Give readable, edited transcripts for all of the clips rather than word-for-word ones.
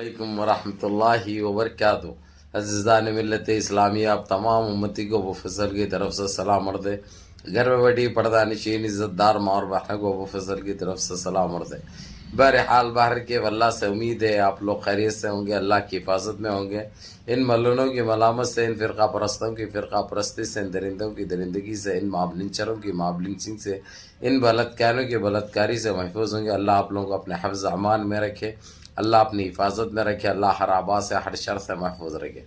वालेकुम वरहमतुल्लाहि वबरकातुहू। अज़ीज़ान मिल्लत इस्लामी, आप तमाम उम्मती को अबू फजल की तरफ से सलाम अर्ज़ है। घर में बैठी पर्दा नशीन इज़्ज़तदार माँ और बहन को अबू फजल की तरफ से सलाम अर्ज़ है। बहरहाल बाहर के अल्लाह से उम्मीद है आप लोग खैरियत से होंगे, अल्लाह की हिफाजत में होंगे। इन मलूनों की मलामत से, इन फ़िरका परस्तों की फ़िरका परस्ती से, इन दरिंदों की दरिंदगी से, इन माबलिंचरों की माबलिंचिंग से, इन बलात्कारियों की बलात्कारी से महफूज होंगे। अल्लाह आप लोगों को अपने हिफ्ज़ अमान में रखे, अल्लाह अपनी हिफाजत में रखे, अल्लाह हर आबा से हर शर से महफूज रखे।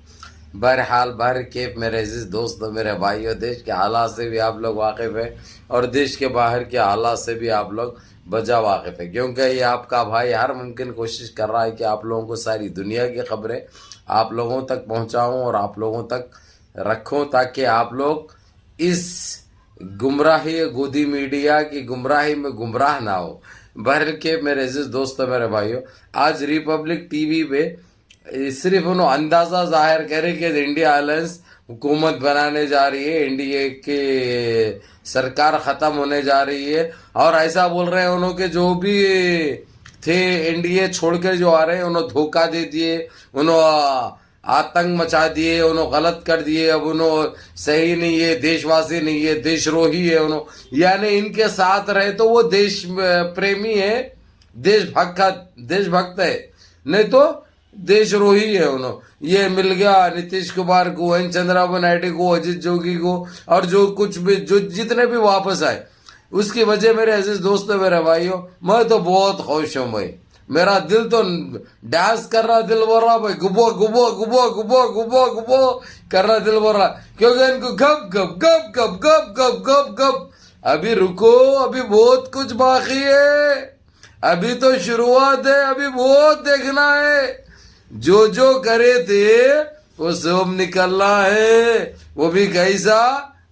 बहरहाल बाहर के मेरे अजीज़ दोस्तों, मेरे भाइयों, देश के हालात से भी आप लोग वाकिफ़ है और देश के बाहर के हालात से भी आप लोग बजा वाकिफ़ है, क्योंकि ये आपका भाई हर मुमकिन कोशिश कर रहा है कि आप लोगों को सारी दुनिया की खबरें आप लोगों तक पहुंचाऊं और आप लोगों तक रखूं, ताकि आप लोग इस गुमराही गोदी मीडिया की गुमराही में गुमराह ना हो। बहर के मेरे अजीज दोस्तों, मेरे भाइयों, आज रिपब्लिक टीवी पे सिर्फ उन्होंने अंदाज़ा जाहिर करे कि इंडिया अलायंस हुकूमत बनाने जा रही है, इंडिया के सरकार ख़त्म होने जा रही है, और ऐसा बोल रहे हैं उन्होंने जो भी थे एनडीए छोड़कर जो आ रहे हैं उन्होंने धोखा दे दिए, उन्होंने आतंक मचा दिए, उन्होंने गलत कर दिए, अब उन्होंने सही नहीं है, देशवासी नहीं है, देशद्रोही है उन्होंने, यानी इनके साथ रहे तो वो देश प्रेमी है, देशभक्त है, नहीं तो देशद्रोही है उन्होंने। ये मिल गया नीतीश कुमार को, एन चंद्रबाबू नायडू को, अजित जोगी को, और जो कुछ भी जो जितने भी वापस आए, उसकी वजह मेरे अजीज दोस्तों, मेरे भाइयों, मैं तो बहुत खुश हूं भाई। मेरा दिल तो डांस कर रहा, दिल बोल रहा भाई, गुबो गुबो गुबो गुबो गुबो गुबो कर रहा, दिल बोल रहा, क्योंकि इनको गप गप गप गप गप गप गप गप अभी रुको, अभी बहुत कुछ बाकी है, अभी तो शुरुआत है, अभी बहुत देखना है। जो जो करे थे वो सब निकलना है, वो भी कैसा,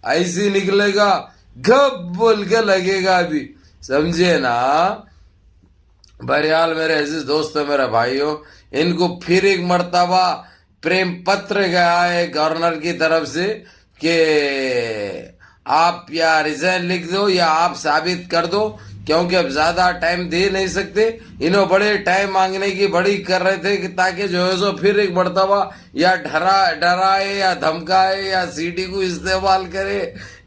ऐसी निकलेगा, गप बोल के लगेगा, अभी समझे ना। बहरहाल मेरे अजीज दोस्तों, मेरे भाइयों, इनको फिर एक मर्तबा प्रेम पत्र गया है गवर्नर की तरफ से कि आप या रिजाइन लिख दो या आप साबित कर दो, क्योंकि अब ज्यादा टाइम दे नहीं सकते। इन्होंने बड़े टाइम मांगने की बड़ी कर रहे थे कि ताकि जो है सो फिर एक मर्तबा या डराए या धमकाए या सीडी को इस्तेमाल करे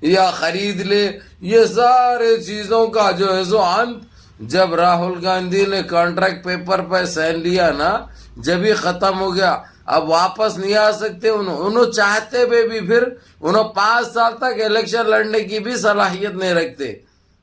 या खरीद ले, ये सारे चीजों का जो है सो अंत जब राहुल गांधी ने कॉन्ट्रैक्ट पेपर पर साइन लिया ना, जब ही खत्म हो गया। अब वापस नहीं आ सकते उन्होंने चाहते हुए भी, फिर उन्होंने 5 साल तक इलेक्शन लड़ने की भी सलाहियत नहीं रखते।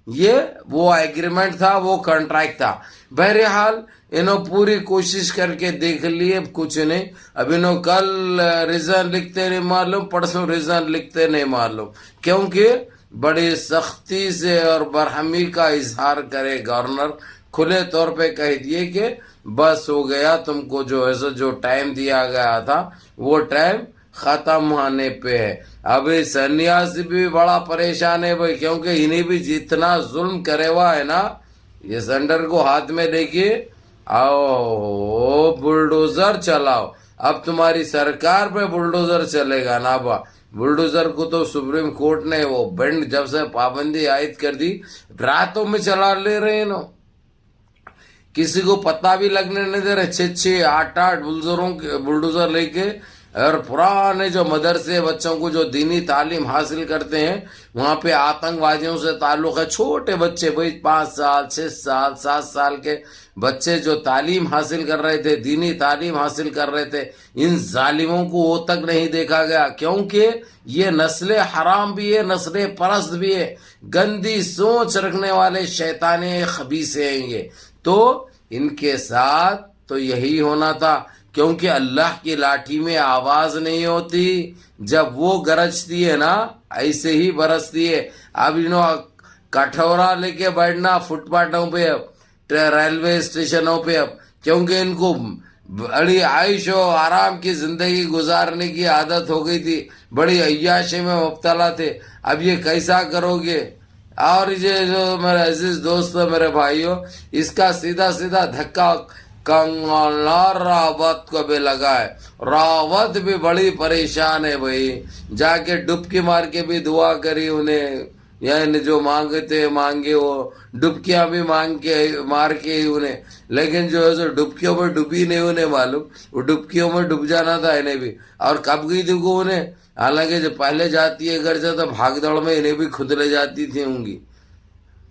ये वो एग्रीमेंट था, वो कॉन्ट्रैक्ट था। बहरहाल इन्होंने पूरी कोशिश करके देख लिए, कुछ नहीं। अब इन्होंने कल रिजाइन लिखते नहीं मालूम, परसों रिजाइन लिखते नहीं मालूम, क्योंकि बड़ी सख्ती से और बरहमी का इजहार करे गवर्नर, खुले तौर पे कह दिए कि बस हो गया, तुमको जो है सो जो टाइम दिया गया था वो टाइम खत्म होने पे है। अभी सन्यासी भी बड़ा परेशान है भाई, क्योंकि इन्हें भी जितना जुल्म करे हुआ है ना, ये सेंटर को हाथ में लेके आओ बुलडोजर चलाओ। अब तुम्हारी सरकार पे बुलडोजर चलेगा ना बा। बुलडोजर को तो सुप्रीम कोर्ट ने वो बैंड जब से पाबंदी आयद कर दी, रातों में चला ले रहे हैं, किसी को पता भी लगने नहीं दे रहे। 6-6, 8-8 बुलडोजर लेके, और पुराने जो मदरसे बच्चों को जो दीनी तालीम हासिल करते हैं, वहां पे आतंकवादियों से ताल्लुक है। छोटे बच्चे भाई, 5 साल 6 साल 7 साल के बच्चे जो तालीम हासिल कर रहे थे, दीनी तालीम हासिल कर रहे थे, इन जालिमों को वो तक नहीं देखा गया, क्योंकि ये नस्ल हराम भी है, नस्ल परस्त भी है, गंदी सोच रखने वाले शैताने खबीसे हैं ये। तो इनके साथ तो यही होना था, क्योंकि अल्लाह की लाठी में आवाज नहीं होती, जब वो गरजती है ना ऐसे ही बरसती है। अब इन्हों कठोरा लेके बैठना फुटपाथों पे, रेलवे स्टेशनों पे, अब क्योंकि इनको बड़ी आयुष और आराम की जिंदगी गुजारने की आदत हो गई थी, बड़ी अय्याशी में मुब्तला थे। अब ये कैसा करोगे। और ये जो मेरे अजीज दोस्तों, मेरे भाइयों, इसका सीधा सीधा धक्का कंगना रावत को भी लगा है। रावत भी बड़ी परेशान है भाई, जाके डुबकी मार के भी दुआ करी उन्हें, या इन्हें जो मांगते मांगे वो डुबकियां भी मांग के मार के ही उन्हें, लेकिन जो है सो डुबकियों में डूबी नहीं उन्हें मालूम, वो डुबकियों में डूब जाना था इन्हें भी। और कब गई थी वो उन्हें, हालांकि जब पहले जाती है घर से तो भागदौड़ में इन्हें भी खुद ले जाती थी होंगी,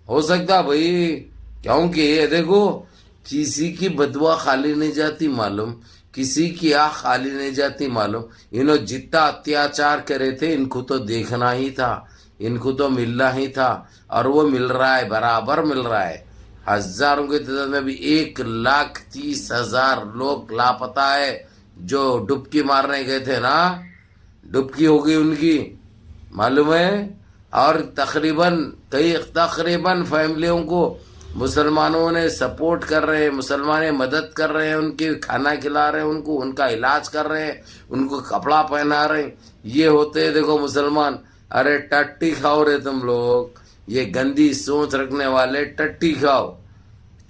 हो सकता भाई। क्योंकि ये देखो, किसी की बदुआ खाली नहीं जाती मालूम, किसी की आँख खाली नहीं जाती मालूम। इन्होंने जितना अत्याचार करे थे इनको तो देखना ही था, इनको तो मिलना ही था, और वो मिल रहा है, बराबर मिल रहा है। हजारों की तादाद में भी 1,30,000 लोग लापता है जो डुबकी मारने गए थे ना, डुबकी हो गई उनकी, मालूम है। और तकरीबन फैमिलियों को मुसलमानों ने सपोर्ट कर रहे हैं, मुसलमान मदद कर रहे हैं, उनकी खाना खिला रहे हैं, उनको उनका इलाज कर रहे हैं, उनको कपड़ा पहना रहे हैं। ये होते हैं देखो मुसलमान। अरे टट्टी खाओ रे तुम लोग, ये गंदी सोच रखने वाले टट्टी खाओ,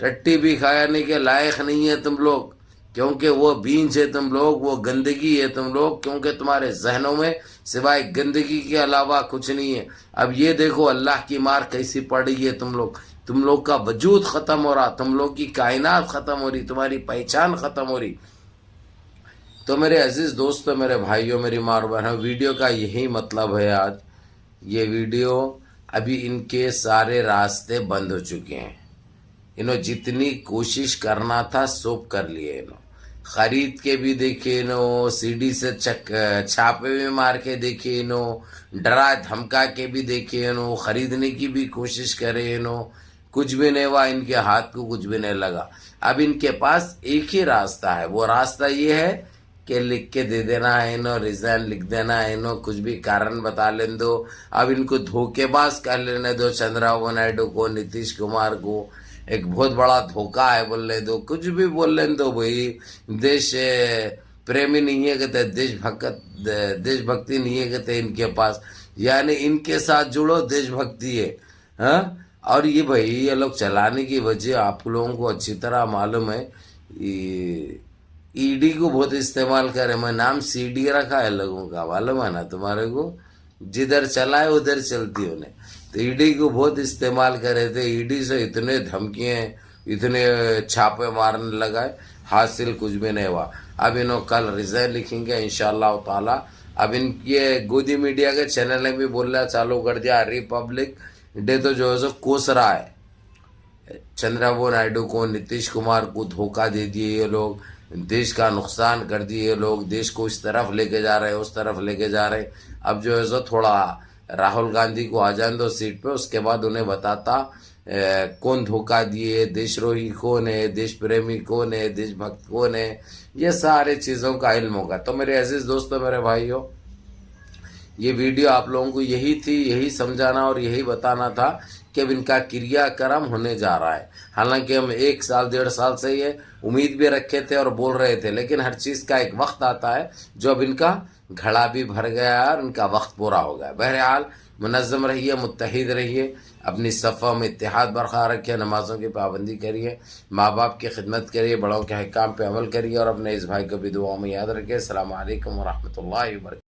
टट्टी भी खाने के लायक नहीं है तुम लोग, क्योंकि वो बींच है तुम लोग, वो गंदगी है तुम लोग, क्योंकि तुम्हारे जहनों में सिवाय गंदगी के अलावा कुछ नहीं है। अब ये देखो अल्लाह की मार कैसी पड़ रही है, तुम लोग का वजूद खत्म हो रहा, तुम लोग की कायनात खत्म हो रही, तुम्हारी पहचान खत्म हो रही। तो मेरे अजीज दोस्तों, मेरे भाइयों, मेरी माँ और बहनों, वीडियो का यही मतलब है आज। ये वीडियो अभी इनके सारे रास्ते बंद हो चुके हैं, इन्हों जितनी कोशिश करना था सब कर लिए, इन्हों खरीद के भी देखे, इन्हों सीडी से छापे भी मार के देखे, इन्हों डरा धमका के भी देखे, इन्हों खरीदने की भी कोशिश करे, इन्हों कुछ भी नहीं हुआ, इनके हाथ को कुछ भी नहीं लगा। अब इनके पास एक ही रास्ता है, वो रास्ता ये है कि लिख के दे देना है, इन्हों रिजाइन लिख देना है, इन्हों कुछ भी कारण बता लेने दो। अब इनको धोखेबाज कर लेने दो, चंद्रबाबू नायडू को, नीतीश कुमार को, एक बहुत बड़ा धोखा है बोलने दो, कुछ भी बोल लेने दो भाई। देश प्रेमी नहीं है कहते, देशभक्ति नहीं है कहते इनके पास, यानी इनके साथ जुड़ो, देशभक्ति है। हाँ, और ये भाई ये लोग चलाने की वजह आप लोगों को अच्छी तरह मालूम है। ईडी को बहुत इस्तेमाल करे, मैं नाम सीडी रखा है लोगों का, मालूम है ना तुम्हारे को, जिधर चलाए उधर चलती उन्हें। तो ईडी को बहुत इस्तेमाल करे थे, ईडी से इतने धमकियाँ, इतने छापे मारने लगाए, हासिल कुछ भी नहीं हुआ। अब इन्हों कल रिजाइन लिखेंगे इंशाअल्लाह ताला। अब इनके गोदी मीडिया के चैनल ने भी बोलना चालू कर दिया, रिपब्लिक डे तो जो है सो कोस रहा है, चंद्रबाबू नायडू को, नीतीश कुमार को धोखा दे दिए ये लोग, देश का नुकसान कर दिए ये लोग, देश को इस तरफ लेके जा रहे हैं, उस तरफ लेके जा रहे हैं। अब जो है सो थोड़ा राहुल गांधी को आ जाने दो सीट पे, उसके बाद उन्हें बताता कौन धोखा दिए, देशद्रोही कौन है, देश प्रेमी कौन है, देशभक्त कौन है, ये सारे चीज़ों का इल्म होगा। तो मेरे अजीज दोस्तों, मेरे भाइयों, ये वीडियो आप लोगों को यही थी, यही समझाना और यही बताना था कि अब इनका क्रियाक्रम होने जा रहा है। हालांकि हम 1 साल 1.5 साल से ये उम्मीद भी रखे थे और बोल रहे थे, लेकिन हर चीज़ का एक वक्त आता है जो अब इनका घड़ा भी भर गया है और इनका वक्त पूरा हो गया। बहरहाल मुनज़्ज़म रहिए, मुत्तहिद रहिए, अपनी सफ़ा में इत्तेहाद बरकरार रखिए, नमाज़ों की पाबंदी करिए, माँ बाप की खिदमत करिए, बड़ों के अहकाम पे अमल करिए और अपने इस भाई को भी दुआओं में याद रखिए। अस्सलामु अलैकुम व रहमतुल्लाहि व बरकातहू।